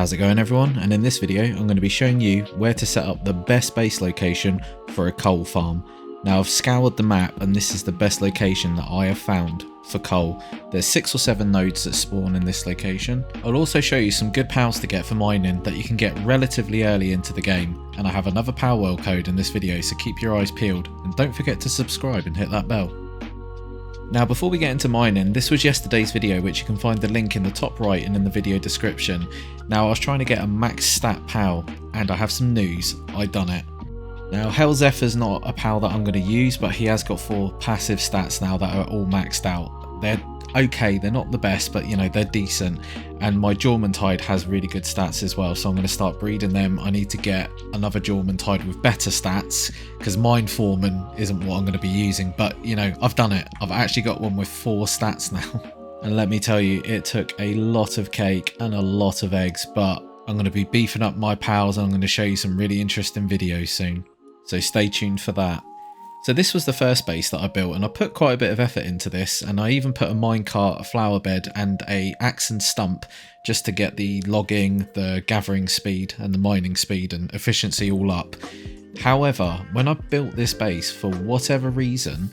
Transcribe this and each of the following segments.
How's it going everyone? And in this video I'm going to be showing you where to set up the best base location for a coal farm. Now I've scoured the map and this is the best location that I have found for coal. There's 6 or 7 nodes that spawn in this location. I'll also show you some good pals to get for mining that you can get relatively early into the game, and I have another Palworld code in this video, so keep your eyes peeled and don't forget to subscribe and hit that bell. Now before we get into mining, this was yesterday's video which you can find the link in the top right and in the video description. Now I was trying to get a max stat pal and I have some news, I done it. Now Hellzephyr's not a pal that I'm going to use, but he has got 4 passive stats now that are all maxed out. They're okay, they're not the best, but you know, they're decent. And my Jormuntide has really good stats as well, so I'm going to start breeding them. I need to get another Jormuntide with better stats because Mine Foreman isn't what I'm going to be using, but you know, I've done it. I've actually got one with 4 stats now. And let me tell you, it took a lot of cake and a lot of eggs, but I'm going to be beefing up my pals and I'm going to show you some really interesting videos soon. So stay tuned for that. So this was the first base that I built, and I put quite a bit of effort into this, and I even put a minecart, a flower bed and a axe and stump just to get the logging, the gathering speed and the mining speed and efficiency all up. However, when I built this base, for whatever reason,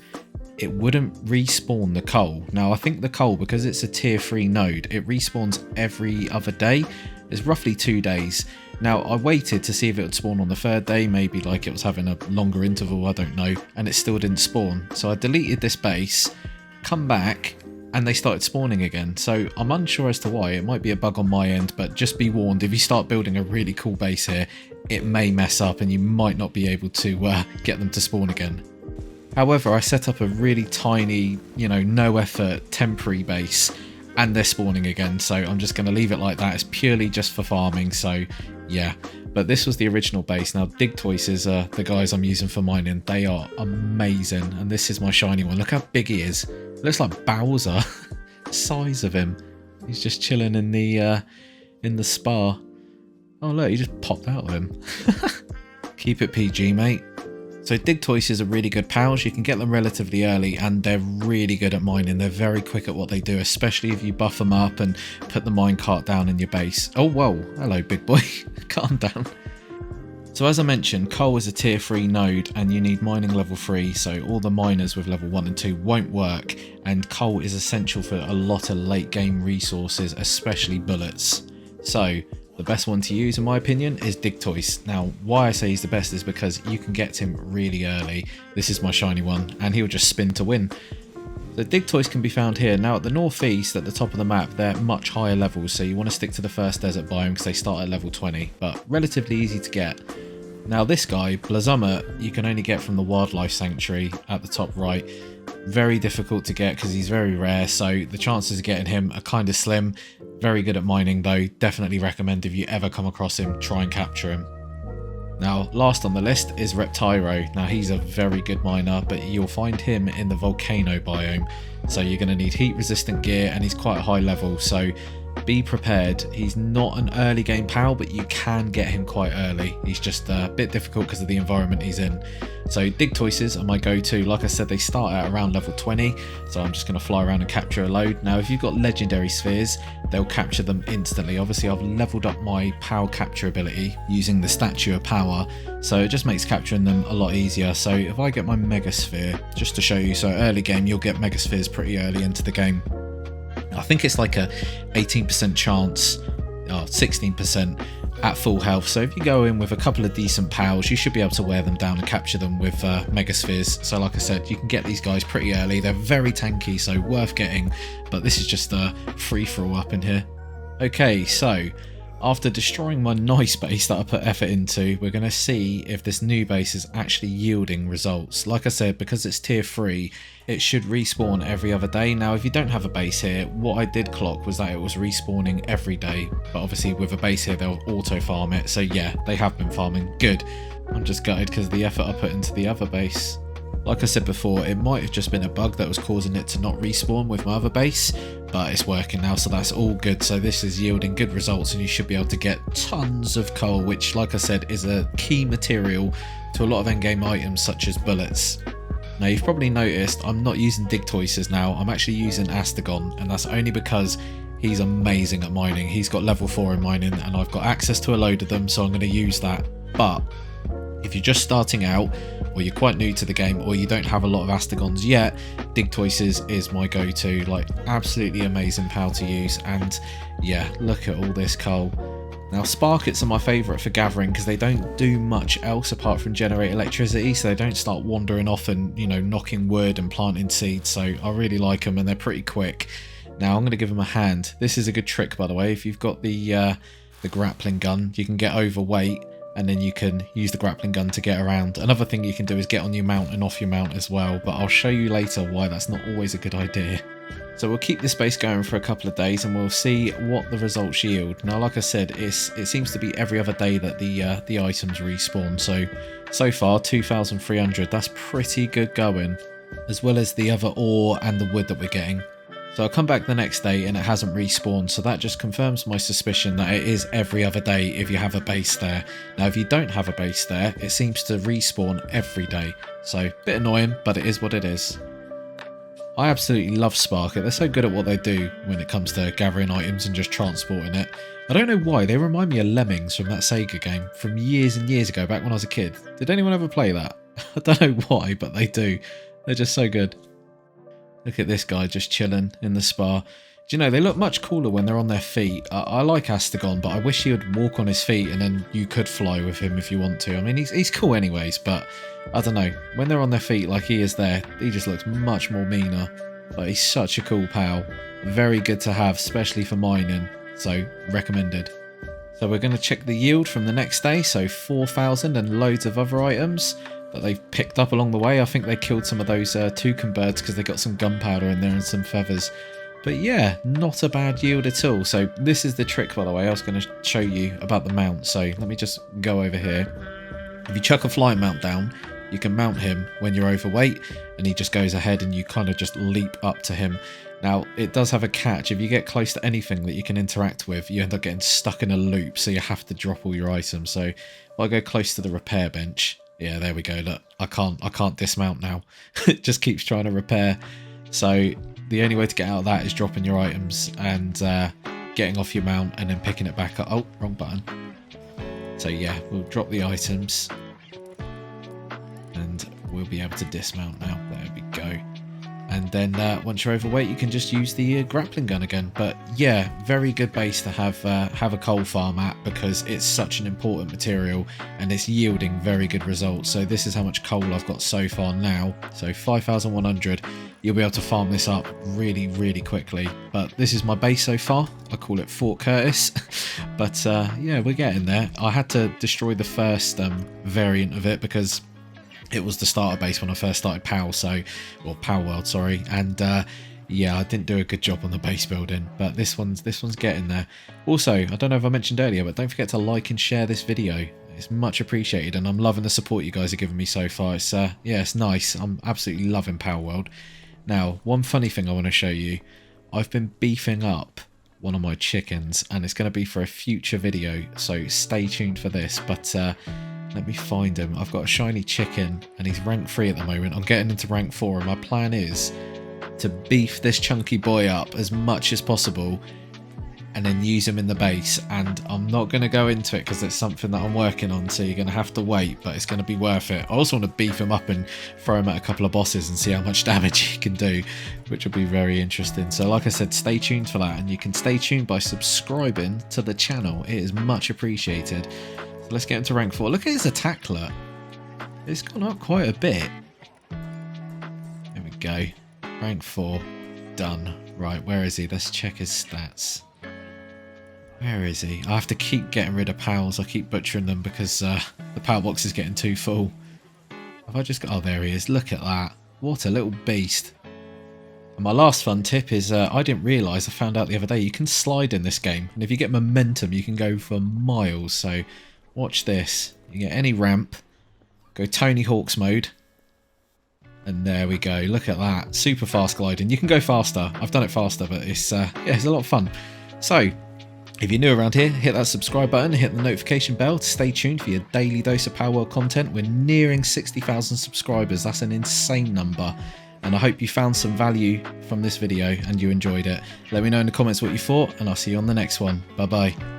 it wouldn't respawn the coal. Now I think the coal, because it's a tier 3 node, it respawns every other day. It's roughly 2 days. Now I waited to see if it would spawn on the 3rd day, maybe like it was having a longer interval, I don't know, and it still didn't spawn. So I deleted this base, come back, and they started spawning again. So I'm unsure as to why. It might be a bug on my end, but just be warned, if you start building a really cool base here, it may mess up and you might not be able to get them to spawn again. However, I set up a really tiny, you know, no effort temporary base and they're spawning again, so I'm just going to leave it like that. It's purely just for farming, so yeah. But this was the original base. Now Digtoises are the guys I'm using for mining. They are amazing, and this is my shiny one. Look how big he is. It looks like Bowser. Size of him. He's just chilling in the spa. Oh look, he just popped out of him. Keep it PG, mate. So Digtoises are really good pals. You can get them relatively early and they're really good at mining. They're very quick at what they do, especially if you buff them up and put the minecart down in your base. Oh, whoa. Hello, big boy. Calm down. So as I mentioned, coal is a tier 3 node and you need mining level 3, so all the miners with level 1 and 2 won't work, and coal is essential for a lot of late game resources, especially bullets. So the best one to use in my opinion is Digtoise. Now why I say he's the best is because you can get him really early. This is my shiny one and he'll just spin to win. The Digtoise can be found here. Now at the northeast at the top of the map they're much higher levels, so you want to stick to the first desert biome because they start at level 20, but relatively easy to get. Now this guy, Blazummet, you can only get from the wildlife sanctuary at the top right. Very difficult to get because he's very rare, so the chances of getting him are kind of slim. Very good at mining though. Definitely recommend if you ever come across him, try and capture him. Now last on the list is Reptyro. Now he's a very good miner, but you'll find him in the volcano biome, so you're going to need heat resistant gear and he's quite a high level, so be prepared. He's not an early game pal, but you can get him quite early. He's just a bit difficult because of the environment he's in. So Digtoises are my go-to. Like I said, they start at around level 20, so I'm just going to fly around and capture a load. Now if you've got legendary spheres, they'll capture them instantly. Obviously I've leveled up my POW capture ability using the Statue of Power, so it just makes capturing them a lot easier. So if I get my Mega Sphere, just to show you, so early game you'll get Mega Spheres pretty early into the game. I think it's like a 18% chance, or 16% at full health. So if you go in with a couple of decent pals, you should be able to wear them down and capture them with Mega Spheres. So like I said, you can get these guys pretty early. They're very tanky, so worth getting. But this is just a free-for-all up in here. Okay, so after destroying my nice base that I put effort into, we're going to see if this new base is actually yielding results. Like I said, because it's tier 3, it should respawn every other day. Now if you don't have a base here, what I did clock was that it was respawning every day, but obviously with a base here they'll auto farm it, so yeah, they have been farming. Good. I'm just gutted because of the effort I put into the other base. Like I said before, it might have just been a bug that was causing it to not respawn with my other base, but it's working now, so that's all good. So this is yielding good results and you should be able to get tons of coal, which like I said is a key material to a lot of endgame items such as bullets. Now you've probably noticed I'm not using Digtoises now, I'm actually using Astagon, and that's only because he's amazing at mining. He's got level 4 in mining, and I've got access to a load of them, so I'm going to use that. But if you're just starting out, or you're quite new to the game, or you don't have a lot of Astigons yet, Digtoises is my go-to. Like, absolutely amazing POW to use. And yeah, look at all this coal. Now, Sparkets are my favourite for gathering because they don't do much else apart from generate electricity, so they don't start wandering off and, you know, knocking wood and planting seeds. So I really like them, and they're pretty quick. Now I'm going to give them a hand. This is a good trick, by the way. If you've got the grappling gun, you can get overweight, and then you can use the grappling gun to get around. Another thing you can do is get on your mount and off your mount as well, but I'll show you later why that's not always a good idea. So we'll keep this base going for a couple of days, and we'll see what the results yield. Now, like I said, it seems to be every other day that the items respawn. So far 2,300. That's pretty good going, as well as the other ore and the wood that we're getting. So I'll come back the next day and it hasn't respawned, so that just confirms my suspicion that it is every other day if you have a base there. Now, if you don't have a base there, it seems to respawn every day. So a bit annoying, but it is what it is. I absolutely love Sparket. They're so good at what they do when it comes to gathering items and just transporting it. I don't know why, they remind me of Lemmings from that Sega game from years and years ago, back when I was a kid. Did anyone ever play that? I don't know why, but they do. They're just so good. Look at this guy just chilling in the spa. Do you know, they look much cooler when they're on their feet. I like Astagon, but I wish he would walk on his feet and then you could fly with him if you want to. I mean, he's cool anyways, but I don't know. When they're on their feet like he is there, he just looks much more meaner. But he's such a cool pal. Very good to have, especially for mining. So, recommended. So we're going to check the yield from the next day. So 4,000 and loads of other items that they've picked up along the way. I think they killed some of those toucan birds because they got some gunpowder in there and some feathers. But yeah, not a bad yield at all. So this is the trick, by the way, I was going to show you about the mount. So let me just go over here. If you chuck a flying mount down, you can mount him when you're overweight, and he just goes ahead and you kind of just leap up to him. Now, it does have a catch. If you get close to anything that you can interact with, you end up getting stuck in a loop, so you have to drop all your items. So if I go close to the repair bench, yeah, there we go. Look, I can't dismount now. It just keeps trying to repair. So the only way to get out of that is dropping your items and getting off your mount and then picking it back up. Oh, wrong button. So yeah, we'll drop the items and we'll be able to dismount now. There we go. And then once you're overweight, you can just use the grappling gun again. But yeah, very good base to have a coal farm at, because it's such an important material and it's yielding very good results. So this is how much coal I've got so far now. So 5,100. You'll be able to farm this up really, really quickly. But this is my base so far. I call it Fort Curtis. But yeah, we're getting there. I had to destroy the first variant of it because it was the starter base when I first started PAL, or Palworld, sorry, and yeah, I didn't do a good job on the base building, but this one's getting there. Also, I don't know if I mentioned earlier, but don't forget to like and share this video. It's much appreciated, and I'm loving the support you guys are giving me so far. It's yeah, it's nice. I'm absolutely loving Palworld. Now, one funny thing I want to show you. I've been beefing up one of my chickens, and it's going to be for a future video, so stay tuned for this. But let me find him. I've got a shiny chicken and he's rank 3 at the moment. I'm getting into rank 4, and my plan is to beef this chunky boy up as much as possible and then use him in the base. And I'm not going to go into it because it's something that I'm working on, so you're going to have to wait, but it's going to be worth it. I also want to beef him up and throw him at a couple of bosses and see how much damage he can do, which will be very interesting. So like I said, stay tuned for that, and you can stay tuned by subscribing to the channel. It is much appreciated. Let's get into rank 4. Look at his attack, look. It's gone up quite a bit. There we go. Rank 4. Done. Right, where is he? Let's check his stats. Where is he? I have to keep getting rid of pals. I keep butchering them because the pal box is getting too full. Have I just got... Oh, there he is. Look at that. What a little beast. And my last fun tip is I didn't realise, I found out the other day, you can slide in this game. And if you get momentum, you can go for miles. So... watch this. You get any ramp, go Tony Hawk's mode, and there we go. Look at that. Super fast gliding. You can go faster. I've done it faster, but it's yeah, it's a lot of fun. So, if you're new around here, hit that subscribe button, hit the notification bell to stay tuned for your daily dose of Palworld content. We're nearing 60,000 subscribers. That's an insane number. and I hope you found some value from this video and you enjoyed it. Let me know in the comments what you thought, and I'll see you on the next one. Bye bye.